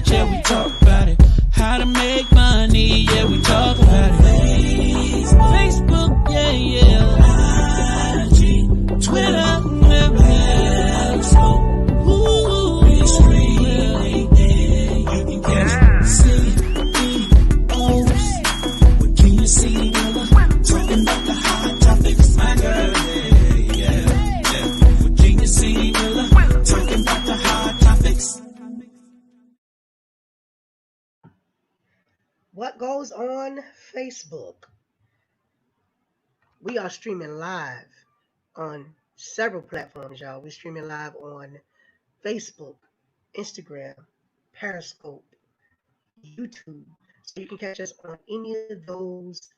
it, yeah, we talk about it. How to make money, yeah, we talk about it. Facebook, yeah, yeah. IG, Twitter, web, so, ooh, we streaming, yeah, you can catch CEOs with Kenya City, talking about the hot topics, my girl, yeah. With Kenya City, talking about the hot topics. What goes on Facebook? We are streaming live on several platforms, y'all. We're streaming live on Facebook, Instagram, Periscope, YouTube. So you can catch us on any of those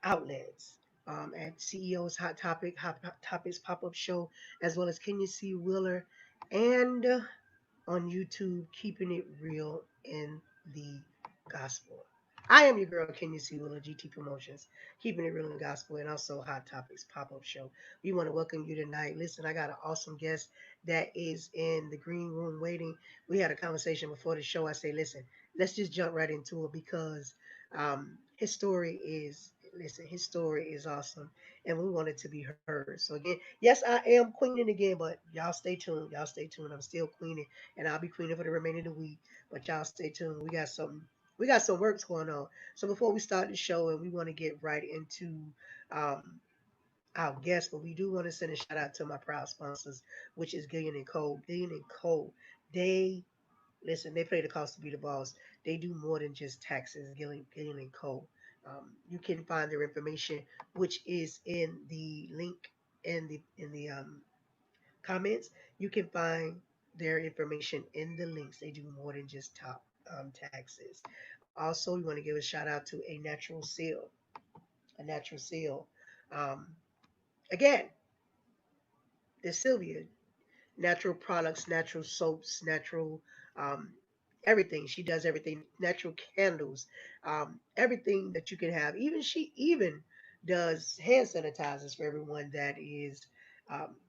outlets. At CEO's Hot Topics pop-up show, as well as Kenya C. Wheeler, and on YouTube, Keeping It Real in the Gospel. I am your girl, Kenya C. Wheeler, GT Promotions, Keeping It Real in the Gospel, and also Hot Topics pop-up show. We want to welcome you tonight. Listen, I got an awesome guest that is in the green room waiting. We had a conversation before the show. I say, listen, let's just jump right into it because his story is, listen, his story is awesome, and we want it to be heard. So again, yes, I am queening again, but y'all stay tuned. Y'all stay tuned. I'm still queening, and I'll be queening for the remainder of the week. But y'all stay tuned. We got some works going on. So before we start the show, and we want to get right into um, our guests, but we do want to send a shout out to my proud sponsors, which is Gillian and Cole. Gillian and Cole, they listen. They play the cost to be the boss. They do more than just taxes. Gillian and Cole. You can find their information, which is in the link in the comments. You can find their information in the links. They do more than just top taxes. Also, we want to give a shout out to a natural seal. A natural seal. Um, again, there's Sylvia. Natural products, natural soaps, natural um, everything. She does everything. Natural candles, everything that you can have. Even she even does hand sanitizers for everyone that is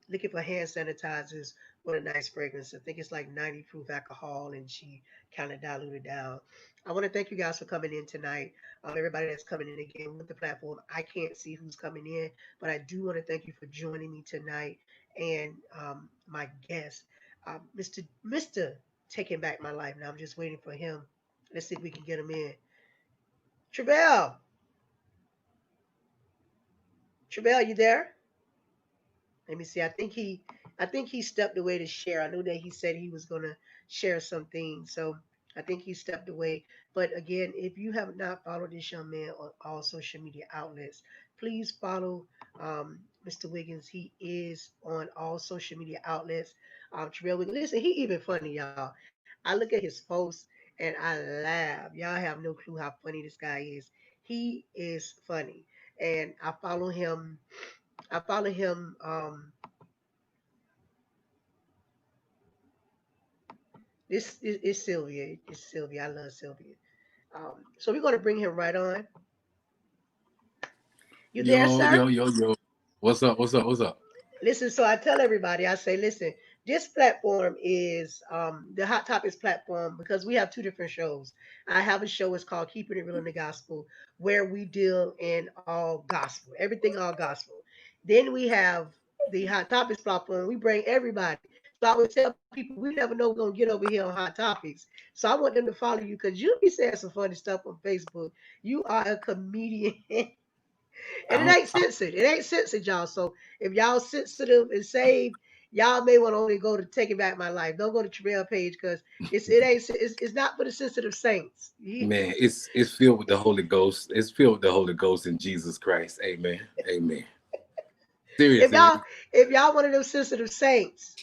looking for hand sanitizers with a nice fragrance. I think it's like 90 proof alcohol, and she kind of diluted down. I want to thank you guys for coming in tonight. Everybody that's coming in again with the platform. I can't see who's coming in, but I do want to thank you for joining me tonight and my guest, Mr. Taking Back My Life. Now I'm just waiting for him. Let's see if we can get him in. Travelle, Travelle, you there? Let me see. I think he stepped away to share. I know that he said he was gonna share some things, so I think he stepped away. But again, if you have not followed this young man on all social media outlets, please follow Mr. Wiggins. He is on all social media outlets. Travelle Wiggins. Listen, he even funny, y'all. I look at his posts and I laugh. Y'all have no clue how funny this guy is. He is funny, and I follow him. I follow him. This is Sylvia. It's Sylvia. I love Sylvia. So we're going to bring him right on. You there, sir? Yo. What's up? What's up? Listen, so I tell everybody, I say, listen, this platform is the Hot Topics platform because we have two different shows. I have a show, it's called Keeping It Real in the Gospel, where we deal in all gospel, everything all gospel. Then we have the Hot Topics platform. We bring everybody. So I would tell people, we never know we're going to get over here on Hot Topics. So I want them to follow you because you be saying some funny stuff on Facebook. You are a comedian. And it ain't censored. It ain't censored, y'all. So if y'all sensitive and saved, y'all may want to only go to Taking Back My Life. Don't go to Travelle page because it's not for the sensitive saints. Man, it's filled with the Holy Ghost. It's filled with the Holy Ghost in Jesus Christ. Amen. Amen. Seriously. If y'all one of them sensitive saints,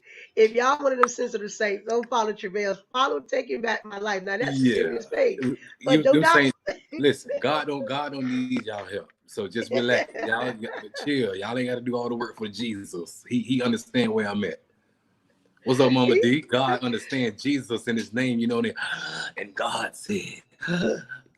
don't follow Travelle. Follow Taking Back My Life. Now that's a serious page. But don't saints, listen, God don't need y'all help. So just relax. Y'all chill. Y'all ain't got to do all the work for Jesus. He understand where I'm at. What's up, Mama D? God understand Jesus in his name, and God said,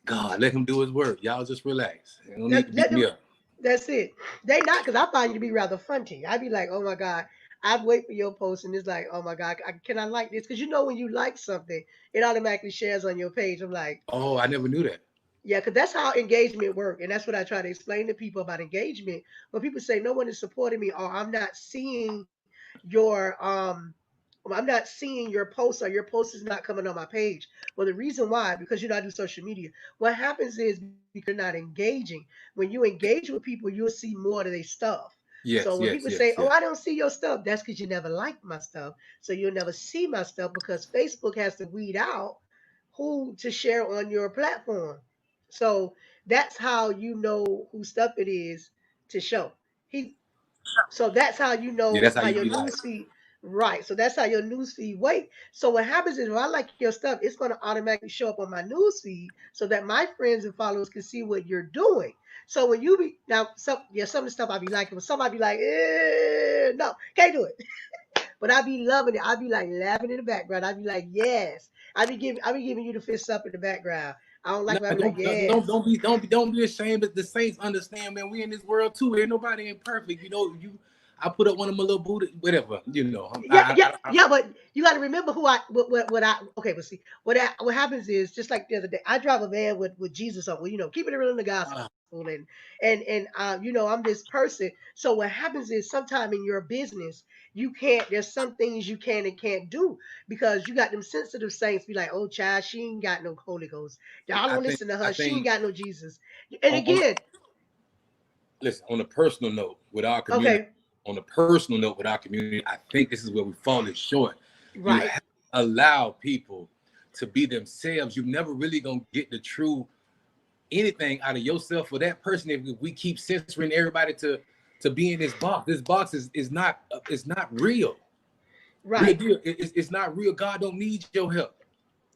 God, let him do his work. Y'all just relax. You don't need to beat me up. That's it. They not, because I find you to be rather funny. I'd be like, oh my God, I'd wait for your post, and it's like, oh my God, can I like this? Because you know when you like something, it automatically shares on your page. I'm like, Oh, I never knew that. yeah, because that's how engagement work, and that's what I try to explain to people about engagement. When people say no one is supporting me, or I'm not seeing your I'm not seeing your post, or your post is not coming on my page. Well, the reason why, because you know I do social media. What happens is because you're not engaging. When you engage with people, you'll see more of their stuff. So Yes, when yes, people yes, say, "Oh, yes. I don't see your stuff," that's because you never liked my stuff. So you'll never see my stuff because Facebook has to weed out who to share on your platform. So that's how you know whose stuff it is to show. He so that's how you Yeah, know that's how how you your be like. news feed, right? So that's how your news feed wait. So what happens is, if I like your stuff, it's going to automatically show up on my news feed, so that my friends and followers can see what you're doing. So when you be now, some of the stuff I be liking, but somebody be like, no, can't do it. But I be loving it. I be like laughing in the background. I be like, yes. I be giving you the fist up in the background. I don't like No, it. I be like, yes. don't be ashamed. That the saints understand, man. We in this world too. Ain't nobody ain't perfect. I put up one of my little booty, whatever. Yeah, yeah, yeah, but you got to remember who I what I okay, but see what happens is, just like the other day, I drive a van with Jesus on, well, keeping it real in the gospel, uh, and I'm this person. So what happens is, sometime in your business, you can't. There's some things you can and can't do, because you got them sensitive saints be like, oh child, she ain't got no Holy Ghost. Y'all I don't think listen to I her. She ain't think got no Jesus. And on again, listen, on a personal note with our community, okay, I think this is where we falling short. You right, have to allow people to be themselves. You never really gonna get the true anything out of yourself for that person if we keep censoring everybody to be in this box. This box is not it's not real. Real right. deal. It's not real. God don't need your help.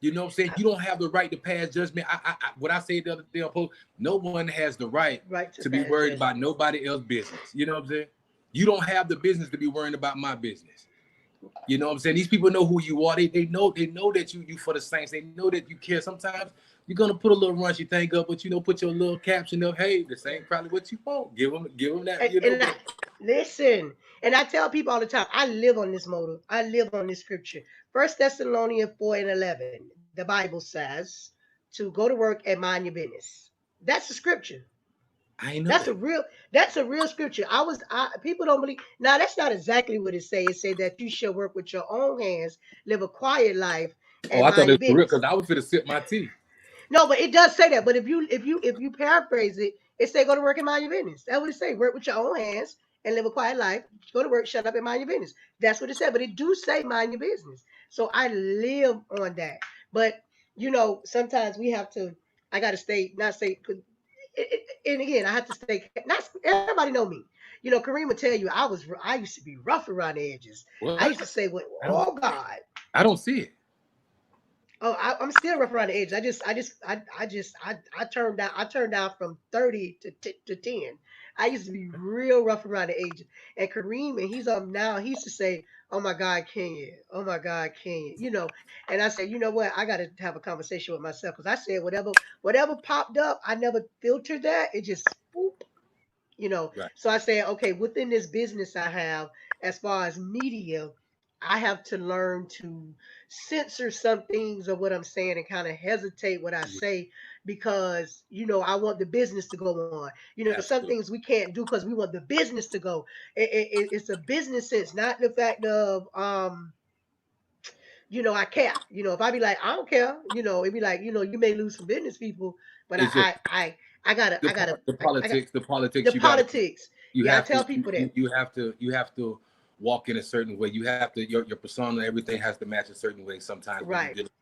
You know what I'm saying? You don't have the right to pass judgment. What I said the other day on post, no one has the right Right to to be pass worried about judgment. nobody else's business. You know what I'm saying? You don't have the business to be worrying about my business. You know what I'm saying? These people know who you are. They know that you for the saints. They know that you care. Sometimes you're gonna put a little raunchy thing up, but put your little caption up. Hey, this ain't probably what you want. Give them that. And But listen, and I tell people all the time, I live on this motive. I live on this scripture. First Thessalonians 4:11, the Bible says to go to work and mind your business. That's the scripture. I ain't know That's a that. real that's a real scripture. People don't believe. Now that's not exactly what it say. It say that you shall work with your own hands, live a quiet life, Oh, and I thought mind it your was for real business. because I was finna sip my tea. No, but it does say that. But if you paraphrase it, it say go to work and mind your business. That's what it say. Work with your own hands and live a quiet life. Go to work, shut up, and mind your business. That's what it said. But it do say mind your business. So I live on that. But sometimes we have to. I got to stay. Not say. And again, I have to stay. Not everybody know me. Kareem would tell you I used to be rough around the edges. I used What? to say, "What? I don't Oh God." I don't see it. Oh, I'm still rough around the edge. I turned down. I turned down from 30 to 10. I used to be real rough around the edge. And Kareem, and he's up now. He used to say, "Oh my God, Kenya! Oh my God, Kenya!" And I said, "You know what? I got to have a conversation with myself, because I said whatever popped up, I never filtered that. It just whoop, Right. so I said, okay, within this business I have, as far as media, I have to learn to censor some things of what I'm saying, and kind of hesitate what I Yeah, say, because I want the business to go on. Some absolutely. things we can't do because we want the business to go. It's a business sense, not the fact of I care. If I be like, I don't care, it'd be like, you may lose some business people, but It's just I gotta, the I got politics. The the politics you got to. politics. You Yeah, I have to tell people that. you have to walk in a certain way. You have to your persona, everything has to match a certain way. Sometimes when you Right, deal with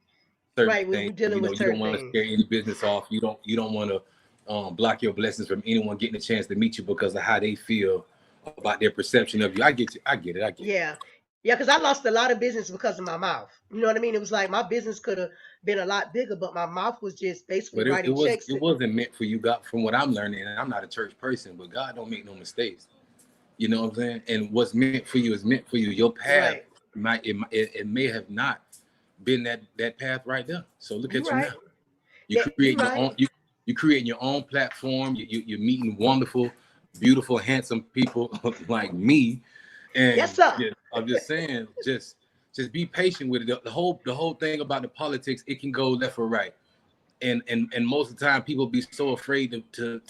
certain right. When things, you're dealing with you don't certain want to things. scare any business off. You don't want to block your blessings from anyone getting a chance to meet you because of how they feel about their perception of you. I get you. I get it. I get it. Yeah, yeah. Because I lost a lot of business because of my mouth. You know what I mean? It was like my business could have been a lot bigger, but my mouth was just basically But it writing was checks. it wasn't meant for you. God, from what I'm learning, and I'm not a church person, but God don't make no mistakes. You know what I'm saying? And what's meant for you is meant for you. Your path Right. it may have not been that path right there. So look You at you right. now. You That you creating your right. own you creating your own platform. You're meeting wonderful, beautiful, handsome people like me, Yes, and sir. I'm just saying, just be patient with it. The whole thing about the politics, it can go left or right. And most of the time people be so afraid to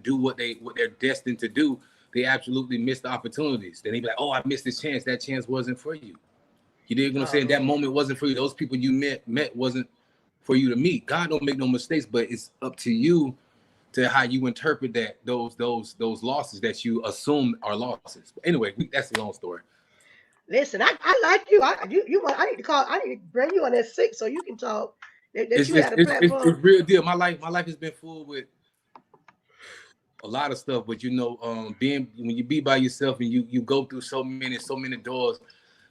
do what they're destined to do, they absolutely miss the opportunities. Then they be like, oh, I missed this chance. That chance wasn't for you. You dig what I'm saying? That moment wasn't for you. Those people you met wasn't for you to meet. God don't make no mistakes, but it's up to you to how you interpret that those losses that you assume are losses. But anyway, that's a long story. Listen, I like you. I need to call. I need to bring you on at 6 so you can talk. That you had a platform. It's real deal. My life has been full with a lot of stuff, but being when you be by yourself and you go through so many doors,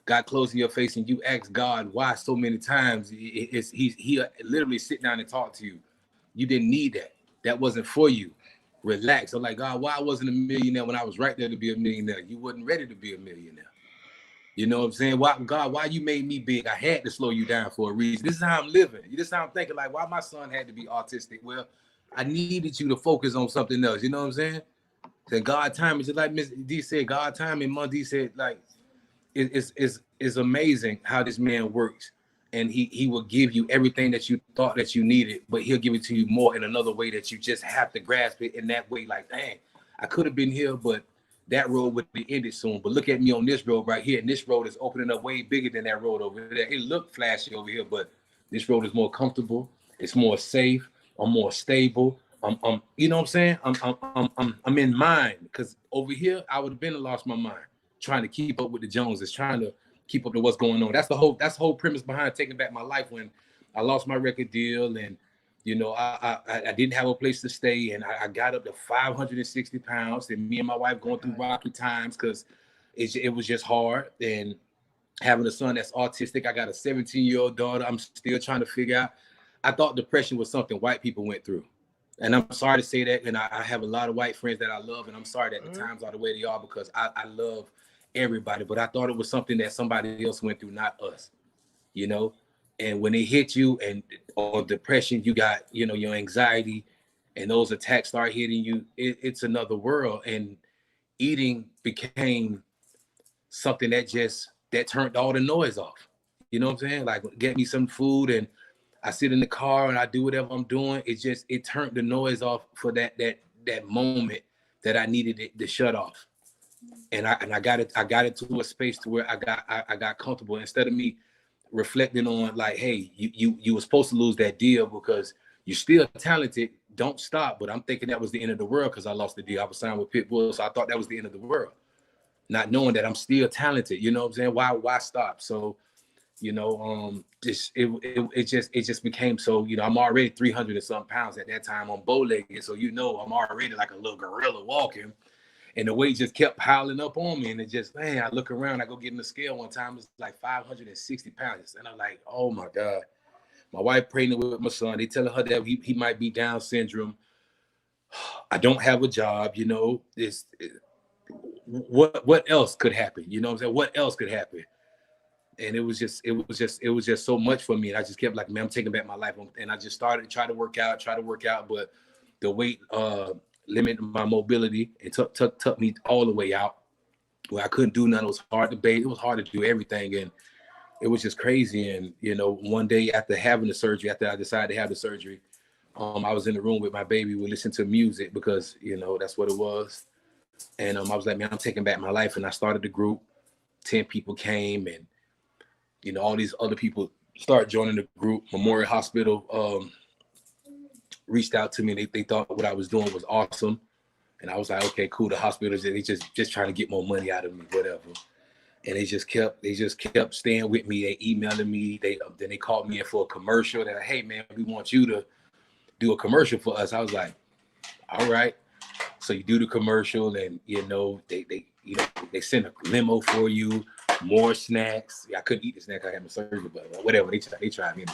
God closing your face, and you ask God why so many times. He literally sit down and talk to you. You didn't need that. That wasn't for you. Relax. I'm like, God, why I wasn't a millionaire when I was right there to be a millionaire? You wasn't ready to be a millionaire. You know what I'm saying? Why you made me big? I had to slow you down for a reason. This is how I'm living. This is how I'm thinking. Like, why my son had to be autistic? Well, I needed you to focus on something else. You know what I'm saying? That God timing, just like Miss D said, God timing. Mom D said, like, it's amazing how this man works. And he will give you everything that you thought that you needed, but he'll give it to you more in another way that you just have to grasp it in that way. Like, dang, I could have been here, but that road would be ended soon. But look at me on this road right here. And this road is opening up way bigger than that road over there. It looked flashy over here, but this road is more comfortable. It's more safe. I'm more stable. I'm you know what I'm saying? I'm in mind, because over here I would have been lost my mind trying to keep up with the Joneses, trying to keep up to what's going on. That's the whole premise behind taking back my life. When I lost my record deal, and I didn't have a place to stay, and I got up to 560 pounds, and me and my wife going through rocky times because it was just hard. And having a son that's autistic, I got a 17-year-old daughter. I'm still trying to figure out. I thought depression was something white people went through. And I'm sorry to say that, and I have a lot of white friends that I love, and I'm sorry that the times are the way they are, because I love everybody, but I thought it was something that somebody else went through, not us, And when it hit you or depression, you got, your anxiety, and those attacks start hitting you, it's another world. And eating became something that turned all the noise off. You know what I'm saying? Like, get me some food, and I sit in the car and I do whatever I'm doing. It turned the noise off for that moment that I needed it to shut off. And I got it to a space to where I got comfortable. Instead of me reflecting on, like, hey, you were supposed to lose that deal because you're still talented. Don't stop. But I'm thinking that was the end of the world because I lost the deal. I was signed with Pitbull, so I thought that was the end of the world, not knowing that I'm still talented. You know what I'm saying? Why stop? So, it just became so. I'm already 300 and some pounds at that time on bow-legged, so I'm already like a little gorilla walking. And the weight just kept piling up on me. And it just, man, I look around, I go get in the scale one time, it's like 560 pounds. And I'm like, oh my God. My wife pregnant with my son. They telling her that he might be Down syndrome. I don't have a job, what else could happen? You know what I'm saying? What else could happen? And it was just so much for me. And I just kept like, man, I'm taking back my life. And I just started to try to work out. But the weight, limited my mobility. It took me all the way out where I couldn't do nothing. It was hard to bathe. It was hard to do everything. And it was just crazy. And, one day after having the surgery, after I decided to have the surgery, I was in the room with my baby. We listened to music because, that's what it was. And I was like, man, I'm taking back my life. And I started the group. 10 people came, and, all these other people started joining the group. Memorial Hospital, reached out to me. They thought what I was doing was awesome. And I was like, okay, cool. The hospitals, they just trying to get more money out of me, whatever. And they just kept staying with me. They emailing me. Then they called me in for a commercial. They're like, hey man, we want you to do a commercial for us. I was like, all right. So you do the commercial, and they send a limo for you, more snacks. I couldn't eat the snack. I had my surgery, but whatever. They tried me.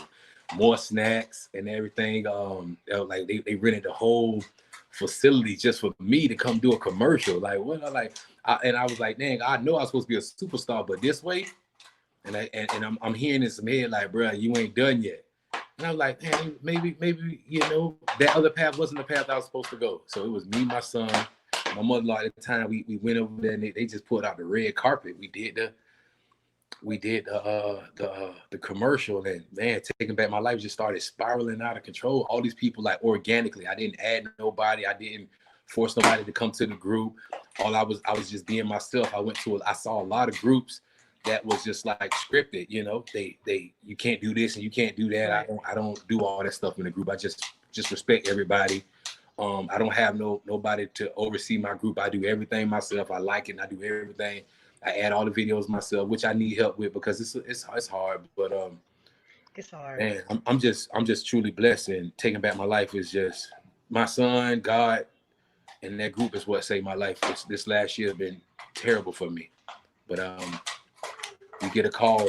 More snacks and everything. Like they rented the whole facility just for me to come do a commercial. Like what? And I was like, dang, I know I was supposed to be a superstar, but this way. And I'm hearing in some head like, bro, you ain't done yet. And I was like, man, maybe that other path wasn't the path I was supposed to go. So it was me, my son, my mother-in-law at the time. We went over there, and they just pulled out the red carpet. We did we did the commercial, and man, Taking Back My Life just started spiraling out of control. All these people, like, organically. I didn't add nobody. I didn't force nobody to come to the group. I was just being myself. I saw a lot of groups that was just like scripted. You know, they you can't do this and you can't do that. Right. I don't do all that stuff in the group. I just respect everybody. I don't have nobody to oversee my group. I do everything myself. I like it. And I do everything. I add all the videos myself, which I need help with because it's hard. But It's hard. man, I'm just truly blessed, and Taking Back My Life is just my son, God, and that group is what saved my life. This last year has been terrible for me, but we get a call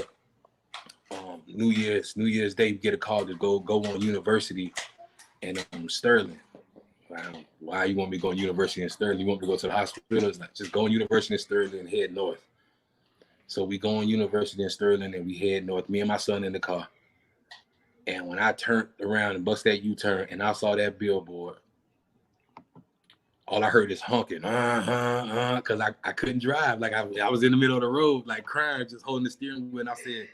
New Year's Day. We get a call to go on university in Sterling. Wow, why you want me to go to university in Sterling? You want me to go to the hospital? It's like, just go on university in Sterling and head north. So we go on university in Sterling and we head north. Me and my son in the car. And when I turned around and bust that U-turn and I saw that billboard, all I heard is honking, because I couldn't drive. Like I was in the middle of the road, like crying, just holding the steering wheel. And I said,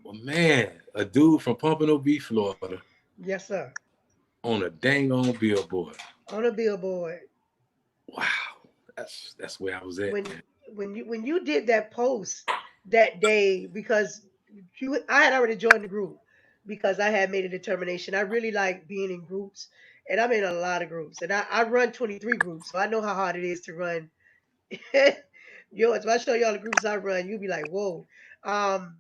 well, man, a dude from Pompano Beach, Florida, Yes, sir. on a dang on billboard. On a billboard. Wow, that's where I was at, When man. when you did that post that day, because I had already joined the group because I had made a determination. I really like being in groups, and I'm in a lot of groups, and I run 23 groups, so I know how hard it is to run. Yours. If I show y'all the groups I run, you'll be like, whoa. Um,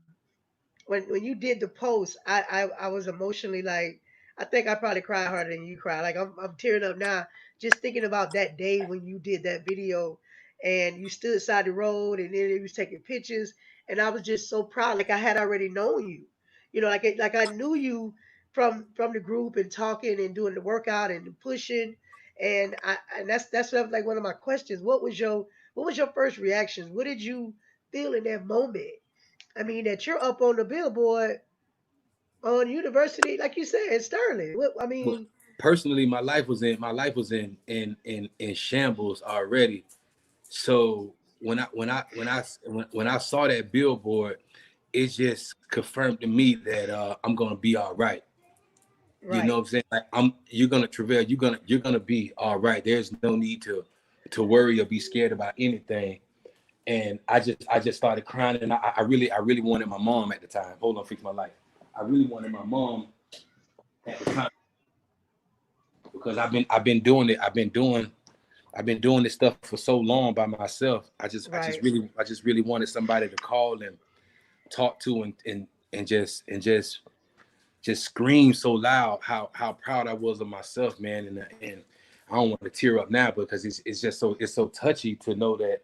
when you did the post, I was emotionally like, I think I probably cried harder than you cried. Like I'm tearing up now just thinking about that day when you did that video and you stood side the road and then you was taking pictures and I was just so proud. Like I had already known you, like I knew you from the group and talking and doing the workout and the pushing, and that's what, like one of my questions. What was your first reactions? What did you feel in that moment? I mean, that you're up on the billboard on university, like you said, Sterling. What I Well, mean, personally, my life was in shambles already. So when I saw that billboard, it just confirmed to me that I'm gonna be all right. You know right, what I'm saying? Like you're gonna travail, you're gonna be all right. There's no need to worry or be scared about anything. And I just started crying, and I really wanted my mom at the time. Hold on, fix my light. I really wanted my mom at the time because I've been doing it. I've been doing this stuff for so long by myself. right, I just really wanted somebody to call and talk to, and just scream so loud how proud I was of myself, man. And I don't want to tear up now because it's so touchy to know that,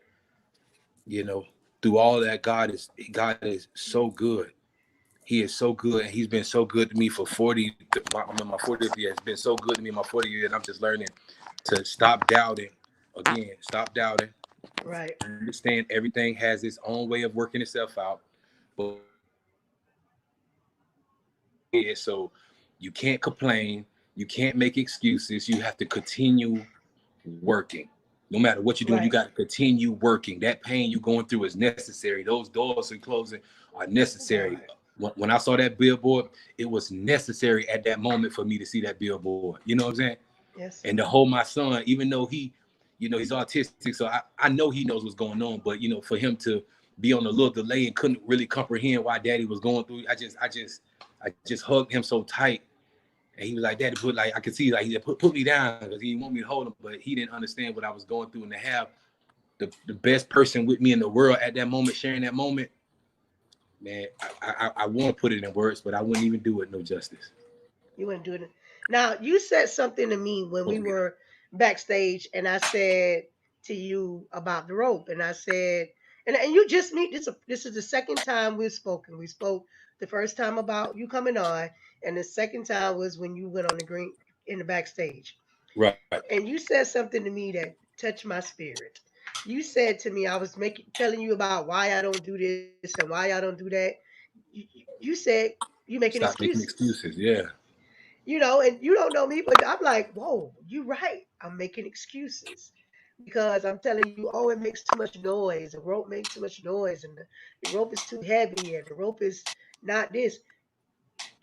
you know, through all that, God is so good. He is so good, and He's been so good to me for 40. I'm in my 40th year. It's been so good to me in my 40 years. I'm just learning to stop doubting. Again, stop doubting. right, Understand everything has its own way of working itself out. But so you can't complain. You can't make excuses. You have to continue working. No matter what you're doing, you right. got to continue working. That pain you're going through is necessary. Those doors and closing are necessary. Right. When I saw that billboard, it was necessary at that moment for me to see that billboard. You know what I'm saying? Yes. And to hold my son, even though he's autistic, so I know he knows what's going on. But for him to be on a little delay and couldn't really comprehend why Daddy was going through, I just hugged him so tight. And he was like, Daddy, I could see, like, he said, put me down because he didn't want me to hold him, but he didn't understand what I was going through. And to have the best person with me in the world at that moment, sharing that moment, man, I want to put it in words, but I wouldn't even do it no justice. You wouldn't do it. Now, you said something to me when we Okay. were backstage, and I said to you about the rope, and I said, and you just meet this is the second time we've spoken. We spoke the first time about you coming on, and the second time was when you went on the green in the backstage. Right. And you said something to me that touched my spirit. You said to me, I was making telling you about why I don't do this and why I don't do that. You said you making Stop making excuses, excuses. Yeah. and you don't know me, but I'm like, whoa, you right. I'm making excuses. because I'm telling you, oh, it makes too much noise. The rope makes too much noise, and the rope is too heavy, and the rope is not this.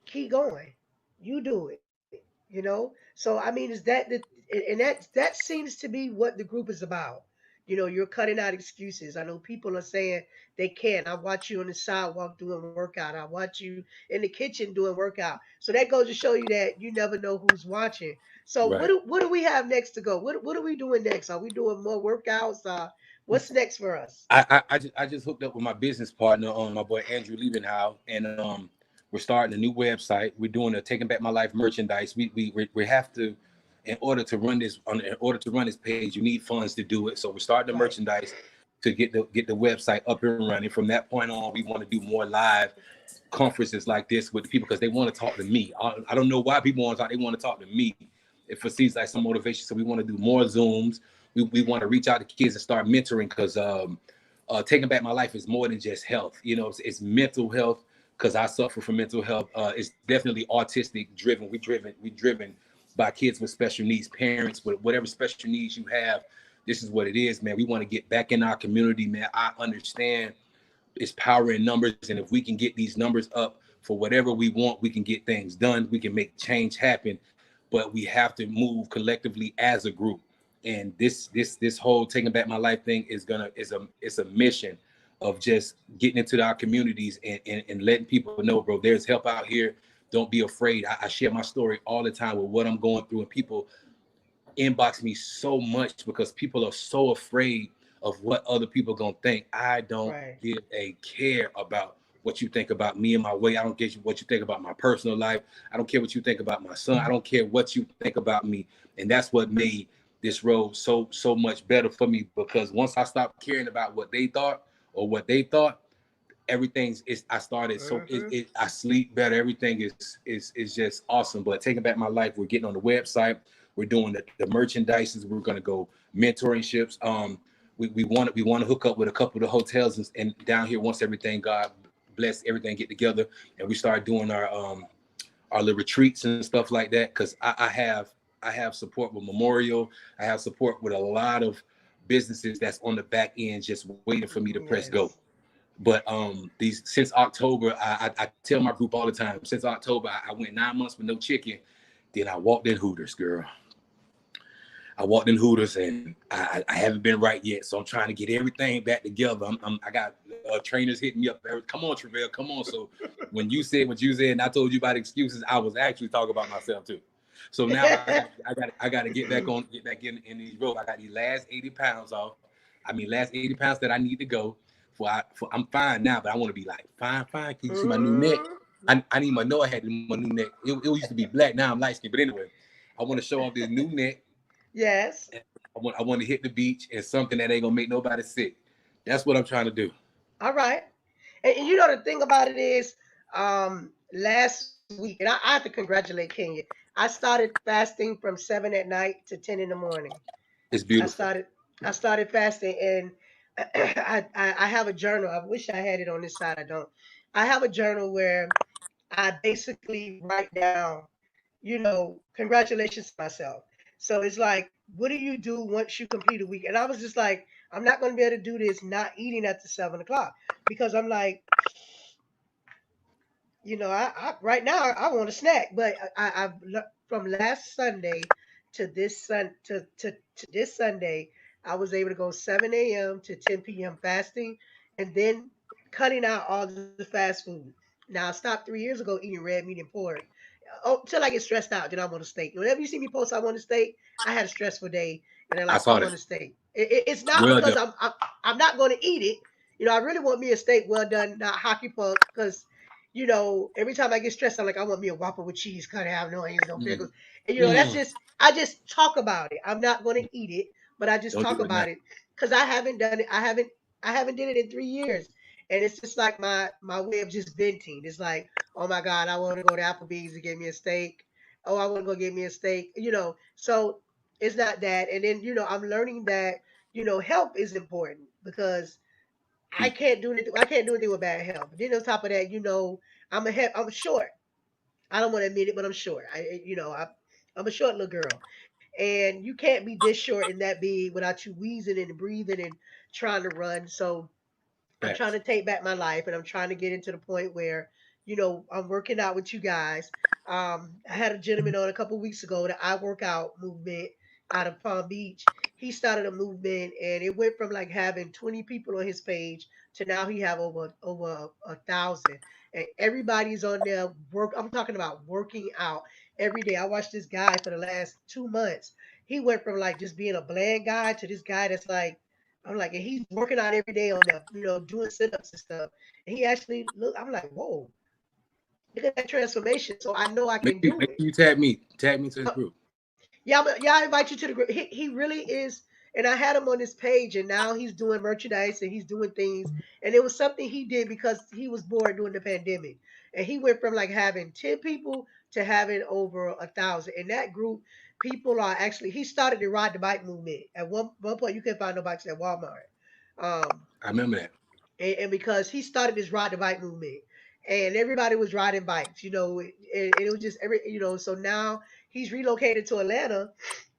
Keep going. You do it. So I mean, is that the and that seems to be what the group is about. You're cutting out excuses. I know people are saying they can't. I watch you on the sidewalk doing workout. I watch you in the kitchen doing workout. So that goes to show you that you never know who's watching. So what Right. do what do we have next to go? What are we doing next? Are we doing more workouts? What's next for us? I just hooked up with my business partner, my boy Andrew Liebenhow, and we're starting a new website. We're doing a Taking Back My Life merchandise. We have to, in order to run this page, you need funds to do it. So we're starting the Right. merchandise to get the website up and running. From that point on, we want to do more live conferences like this with the people because they want to talk to me. I don't know why people want to talk. They want to talk to me. If it seems like some motivation, so we want to do more Zooms. We want to reach out to kids and start mentoring because Taking Back My Life is more than just health. It's mental health because I suffer from mental health. It's definitely autistic driven. We driven by kids with special needs, parents with whatever special needs you have. This is what it is, man. We want to get back in our community, man. I understand it's power in numbers, and if we can get these numbers up for whatever we want, we can get things done. We can make change happen, but we have to move collectively as a group. And this whole Taking Back My Life thing is a mission of just getting into our communities and letting people know, bro, there's help out here. Don't be afraid. I share my story all the time with what I'm going through, and people inbox me so much because people are so afraid of what other people gonna think. I don't Right. give a care about what you think about me and my way. I don't care what you think about my personal life. I don't care what you think about my son. I don't care what you think about me. And that's what made this road so much better for me, because once I stopped caring about what they thought or what they thought, everything's is I started so Mm-hmm. I sleep better. Everything is just awesome. But Taking Back My Life, we're getting on the website. We're doing the merchandises. We're gonna go mentorships. We want to hook up with a couple of the hotels and down here once everything God bless everything get together, and we start doing our little retreats and stuff like that. Because I have support with Memorial. I have support with a lot of businesses that's on the back end just waiting for me to press go. Yes. But these since October, I tell my group all the time. Since October, I went 9 months with no chicken. Then I walked in Hooters, girl. I walked in Hooters, and I haven't been right yet. So I'm trying to get everything back together. I got trainers hitting me up. Come on, Travelle, come on. So when you said what you said, and I told you about excuses, I was actually talking about myself too. So now I got to get back in these ropes. I got these last 80 pounds off. I mean, last 80 pounds that I need to go. I'm fine now, but I want to be like fine. Can you see my new neck? Mm-hmm. I need my know I had my new neck. It used to be black. Now I'm light skinned. But anyway, I want to show off this new neck. Yes. I want to hit the beach and something that ain't gonna make nobody sick. That's what I'm trying to do. All right. And the thing about it is, last week, and I have to congratulate Kenya. I started fasting from 7 at night to 10 in the morning. It's I beautiful. started I started fasting, and I have a journal. I wish I had it on this side. I don't. I have a journal where I basically write down, congratulations to myself. So it's like, what do you do once you complete a week? And I was just like, I'm not going to be able to do this not eating after 7 o'clock, because I'm like, I right now I want a snack, but from last Sunday to this Sunday, I was able to go 7 a.m. to 10 p.m. fasting, and then cutting out all the fast food. Now I stopped 3 years ago eating red meat and pork. Oh, till I get stressed out, then I want a steak. Whenever you see me post I want a steak, I had a stressful day, and they're I like, I saw want that. a steak. It's not Well because done. I'm not going to eat it. I really want me a steak well done, not hockey puck, because every time I get stressed, I'm like, I want me a Whopper with cheese, cut out, no onions, no Mm. pickles. And that's Mm. I just talk about it. I'm not going to eat it, but I just Don't talk do it now. about it because I haven't done it. I haven't did it in 3 years, and it's just like my way of just venting. It's like, oh my God, I want to go to Applebee's and get me a steak. Oh, I want to go get me a steak. So it's not that. And then I'm learning that health is important, because I Mm. can't do anything. I can't do anything with bad health. Then on top of that, I'm short. I don't want to admit it, but I'm short. I'm a short little girl, And you can't be this short and that big without you wheezing and breathing and trying to run. So I'm trying Facts. to take back my life, and I'm trying to get into the point where, I'm working out with you guys. I had a gentleman on a couple weeks ago, the I Work Out movement out of Palm Beach. He started a movement, and it went from like having 20 people on his page to now he have over a thousand, and everybody's on there work. I'm talking about working out every day. I watched this guy for the last 2 months. He went from like just being a bland guy to this guy that's like, I'm like, and he's working out every day on the, doing sit ups and stuff. And he actually look, I'm like, whoa, look at that transformation. So I know I Make can you do make it. you tag me to this Uh, group. yeah, yeah, I invite you to the group. He really is, and I had him on this page, and now he's doing merchandise and he's doing things. And it was something he did because he was bored during the pandemic, and he went from like having 10 people to having over 1,000. In that group, people are actually. He started the ride the bike movement. At one point, you couldn't find no bikes at Walmart. I remember that. And because he started this ride the bike movement, and everybody was riding bikes, and it was just so now he's relocated to Atlanta,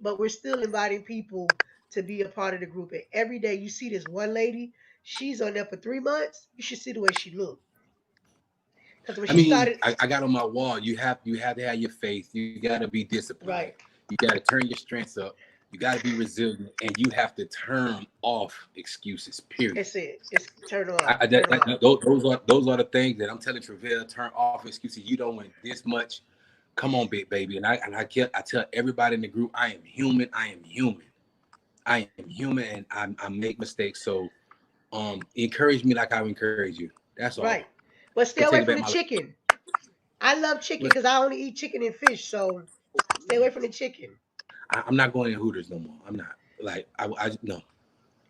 but we're still inviting people to be a part of the group. And every day you see this one lady, she's on there for 3 months. You should see the way she looked, because when I she mean, started. I got on my wall. You have to have your faith. You got to be disciplined. Right. You got to turn your strengths up. You got to be resilient, and you have to turn off excuses. Period. It's it. It's turn on, turn That, off. those are the things that I'm telling Travelle. Turn off excuses. You don't want this much. Come on, big baby. I tell everybody in the group, I am human. I am human. I am human, and I make mistakes. So encourage me like I encourage you. That's all. Right. But For stay taking away back from my the life. chicken. I love chicken Look, because I only eat chicken and fish, so stay away from the chicken. I'm not going to Hooters no more. I'm not. Like I no.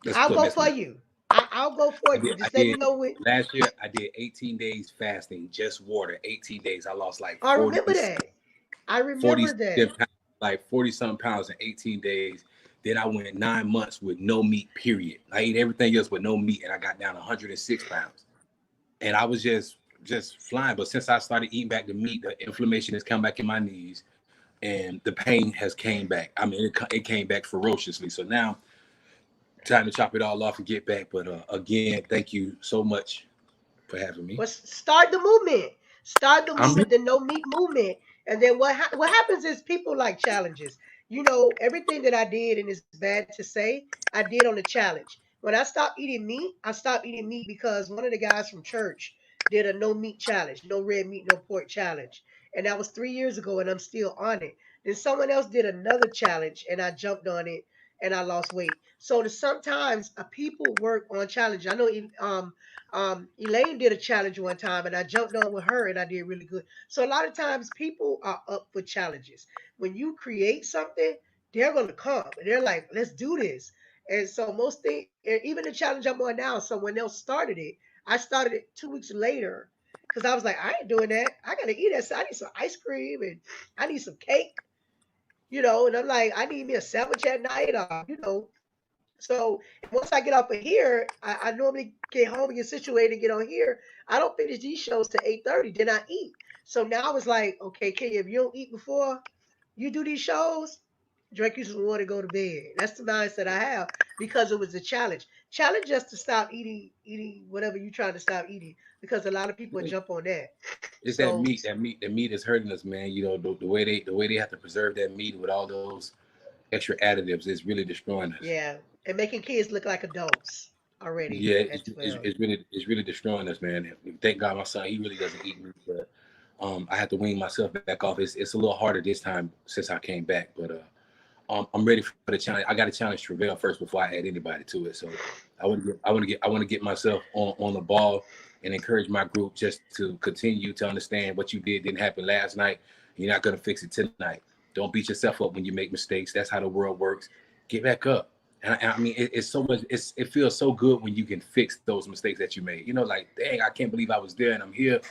Let's I'll quit go messing for with. you. I'll go for you. I Just let me did know when. last year. I did 18 days fasting, just water. 18 days. I lost like I remember that. I 40 remember that. pounds, like 40 something pounds in 18 days. Then I went 9 months with no meat. Period. I ate everything else with no meat, and I got down 106 pounds. And I was just flying. But since I started eating back the meat, the inflammation has come back in my knees, and the pain has came back. I mean, it came back ferociously. So now time to chop it all off and get back. But again, thank you so much for having me. But start the movement. Start the I'm movement, the no meat movement. And then what happens is people like challenges. Everything that I did, and it's bad to say, I did on a challenge. When I stopped eating meat, I stopped eating meat because one of the guys from church did a no meat challenge, no red meat, no pork challenge. And that was 3 years ago, and I'm still on it. Then someone else did another challenge, and I jumped on it, and I lost weight. So sometimes people work on challenge. I know Elaine did a challenge one time, and I jumped on with her, and I did really good. So a lot of times people are up for challenges. When you create something, they're gonna come and they're like, "Let's do this." And so most things, even the challenge I'm on now, someone else started it. I started it 2 weeks later because I was like, I ain't doing that. I gotta eat that. So I need some ice cream and I need some cake, And I'm like, I need me a sandwich at night, so once I get off of here, I normally get home and get situated and get on here. I don't finish these shows till 8:30. Then I eat. So now I was like, okay, Kenya, if you don't eat before you do these shows, drink you some water, go to bed. That's the mindset I have because it was a challenge. Challenge us to stop eating whatever you're trying to stop eating because a lot of people jump on that. It's that So meat. The meat is hurting us, man. The way they have to preserve that meat with all those extra additives is really destroying us. yeah, and making kids look like adults already Yeah, at it's, 12. it's really it's really destroying us, man. Thank God my son he really doesn't eat meat, but I have to wean myself back off. It's a little harder this time since I came back, but I'm ready for the challenge. I got to challenge Travelle first before I add anybody to it. So I want to get myself on the ball and encourage my group just to continue to understand what you didn't happen last night. You're not gonna fix it tonight. Don't beat yourself up when you make mistakes. That's how the world works. Get back up. And I mean, it's so much. It feels so good when you can fix those mistakes that you made. Like, dang, I can't believe I was there and I'm here.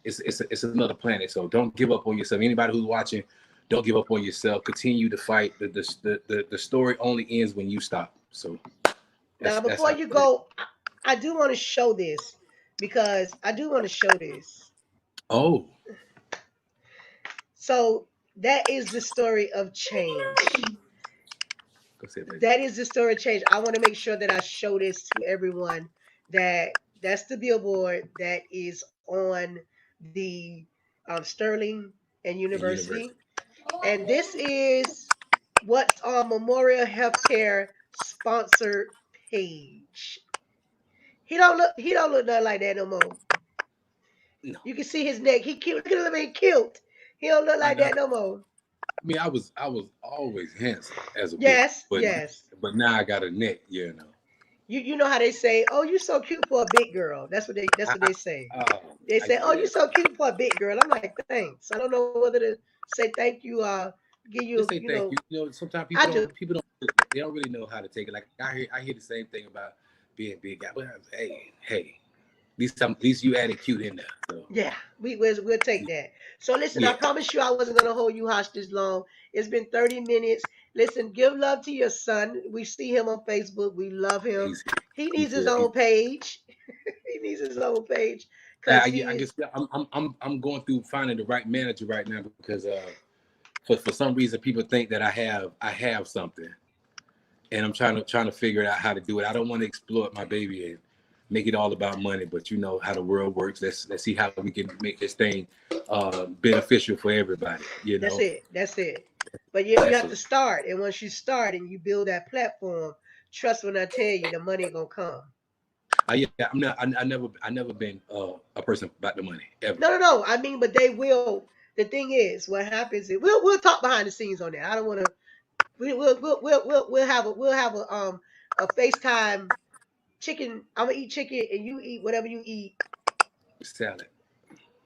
It's another planet. So don't give up on yourself. Anybody who's watching, don't give up on yourself. Continue to fight. The story only ends when you stop. So Now, that's before how. you go, I do want to show this because I do want to show this. Oh, So that is the story of change. Go say it, baby. That is the story change. I want to make sure that I show this to everyone that that's the billboard that is on the Sterling and And University, university. and this is what's on Memorial Healthcare sponsored page. He don't look nothing like that no more. No, You can see his neck. He cute. Look at him in cute. He don't look I like know. that no more. I mean, I was always handsome as a baby, Yes, yes. but now I got a neck. You know. You know how they say, "Oh, you so cute for a big girl." That's I, what I, they say. They I say, used to "Oh, hear you that. so cute for a big girl." I'm like, "Thanks." I don't know whether to say thank you, give you, Just say thank you. You know, sometimes I do. people don't they don't really know how to take it. Like I hear the same thing about being big guy. But hey, at least you added cute in there. So Yeah, we'll take that. So listen, I yeah, promise you I wasn't gonna hold you hostage long. It's been 30 minutes. Listen, give love to your son. We see him on Facebook. We love him. he's He needs he's his here. own page. He needs his own page because I, he I is. guess I'm going through finding the right manager right now because for some reason people think that I have something, and I'm trying to figure out how to do it. I don't want to exploit my baby and make it all about money, but you know how the world works. Let's see how we can make this thing beneficial for everybody. You That's know, it. That's it. But you that's have it. to start, and once you start and you build that platform, trust when I tell you, the money gonna come. Yeah, I never been a person about the money ever. No, no, no. I mean, but they will. The thing is, what happens is we'll talk behind the scenes on that. I don't want to. We'll have a FaceTime chicken. I'm gonna eat chicken, and you eat whatever you eat. Salad.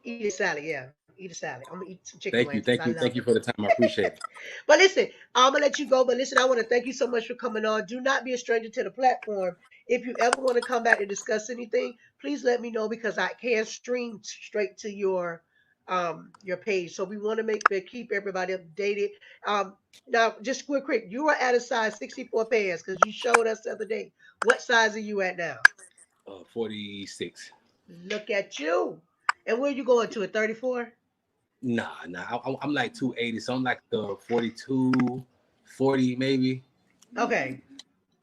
Eat a salad, yeah. Eat a salad. I'm gonna eat some chicken wings because I love Thank them. you for the time. I appreciate it. But listen, I'm gonna let you go. But listen, I want to thank you so much for coming on. Do not be a stranger to the platform. If you ever want to come back to discuss anything, please let me know because I can stream straight to your page. So we want to keep everybody updated. Um, now, just real quick, you are at a size 64 pants because you showed us the other day. What size are you at now? 46. Look at you. And where you going to a 34? Nah. I'm like 280, so I'm like 42, 40 maybe. Okay.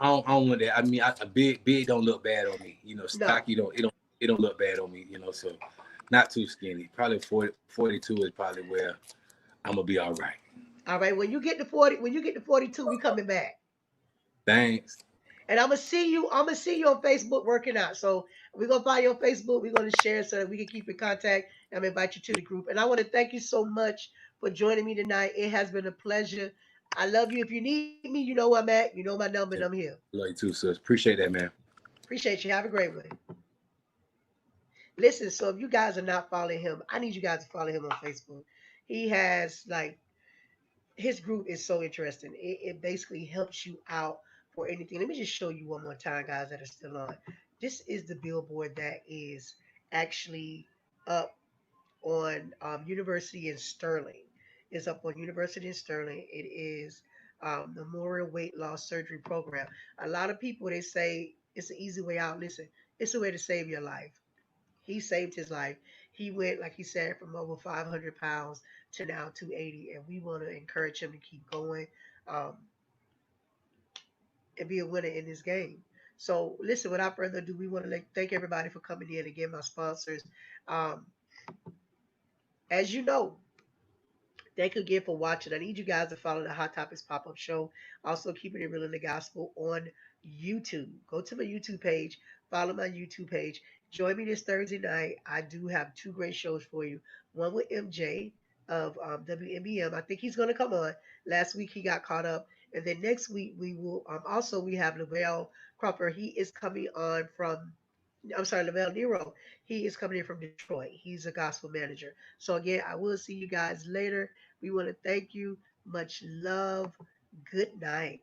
I don't want that. I mean, a big don't look bad on me. You know, No. stocky don't it don't look bad on me. You know, so not too skinny. Probably 42 is probably where I'm gonna be all right. All right. When you get to 42, we coming back. Thanks. And I'm gonna see you on Facebook working out. So we're gonna find you on Facebook. We're gonna share so that we can keep in contact. I'm gonna invite you to the group. And I want to thank you so much for joining me tonight. It has been a pleasure. I love you. If you need me, you know where I'm at. You know my number, and I'm here. Love you too, sis. Appreciate that, man. Appreciate you. Have a great one. Listen, so if you guys are not following him, I need you guys to follow him on Facebook. He has like his group is so interesting. It basically helps you out for anything. Let me just show you one more time, guys that are still on. This is the billboard that is actually up on University in Sterling. It's up on University in Sterling. It is Memorial Weight Loss Surgery Program. A lot of people they say it's an easy way out. Listen, it's a way to save your life. He saved his life. He went, like he said, from over 500 pounds to now 280, and we want to encourage him to keep going um, and be a winner in this game. So, listen, without further ado, we want to thank everybody for coming in. Again, my sponsors. Um, as you know, thank you again for watching. I need you guys to follow the Hot Topics pop up show. Also, keeping it real in the gospel on YouTube. Go to my YouTube page, follow my YouTube page. Join me this Thursday night. I do have two great shows for you. One with MJ of WMBM. I think he's going to come on. Last week he got caught up. And then next week we will also we have Lavelle Crawford. He is coming on from I'm sorry, Lavelle Nero. He is coming in from Detroit. He's a gospel manager. So again, I will see you guys later. We want to thank you. Much love. Good night.